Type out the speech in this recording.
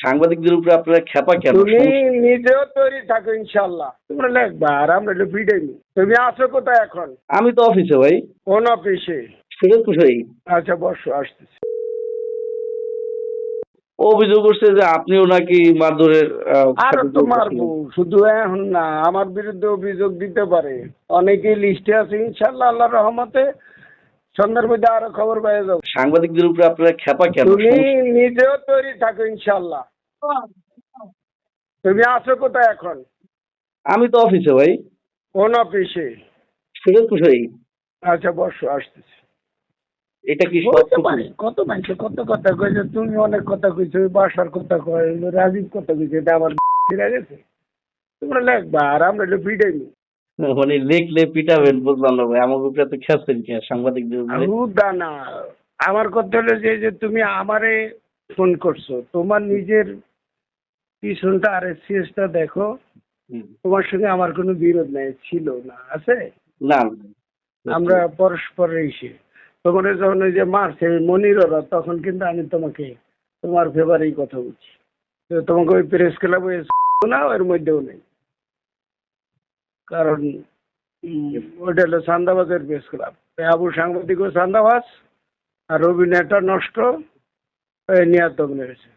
সাংবাদিকদের উপরে আপনারা খেপা কেন? তুমি নিজেও তৈরি থাকো ইনশাল্লাহ, তোমরা লিখবা আর আমরা ভিড়াইনি। তুমি আছো কোথায় এখন? আমি তো অফিসে ভাই, কোন অফিসে? ফিরোজপুর ভাই। আচ্ছা বসো, আসতেছি। ও অভিযোগ করছে যে আপনিও নাকি মারধরের আরো তো মারবো, শুধু এখন না, আমার বিরুদ্ধে অভিযোগ দিতে পারে, অনেকেই লিস্টে আছে ইনশাল্লাহ, আল্লাহর রহমতে সন্ধ্যার মধ্যে আরো খবর পেয়ে যাবো। সাংবাদিকদের উপরে আপনারা খেপা কেন? তুমি নিজেও তৈরি থাকো ইনশাল্লাহ। তুমি আছো কোথায় এখন? আমি তো অফিসে ভাই, কোন অফিসে? ফিরোজপুর ভাই। আচ্ছা বসো, আসতেছি। এটা কি বলতে সত্য? পারি, কত মানুষ কত কথা কয়েছে, তুমি অনেক কথা কইছো, বাসার কথা কয়, রাজীব কথা কইছে, এটা আমার ফিরে গেছে। তোমরা লেখবা আর আমরা ভিড়াইনি। মানে লেখলে পিটাবেন বুঝলাম না ভাই, আমার উপরে তো খেপছেন কি সাংবাদিকদের উপরে? না, আমার কথা হলো যে তুমি আমারে ফোন করছো, তোমার নিজের পিছনটা আর সিএসটা দেখো। তোমার সঙ্গে আমার কোনো বিরোধ নাই, ছিল না, আছে না, আমরা পরস্পর এসে তোমার যখন ওই যে মারছে মনিররা, তখন কিন্তু আমি তোমাকে তোমার ফেভারেই কথা বলছি। তো তোমাকে ওই প্রেস ক্লাবে না, ওর মধ্যেও নেই, কারণ ওইটা হলো চান্দাবাজের প্রেস ক্লাব। আবু সাংবাদিকও চান্দাবাজ আর অভিনেতা নষ্ট নিয়াত মেরেছে।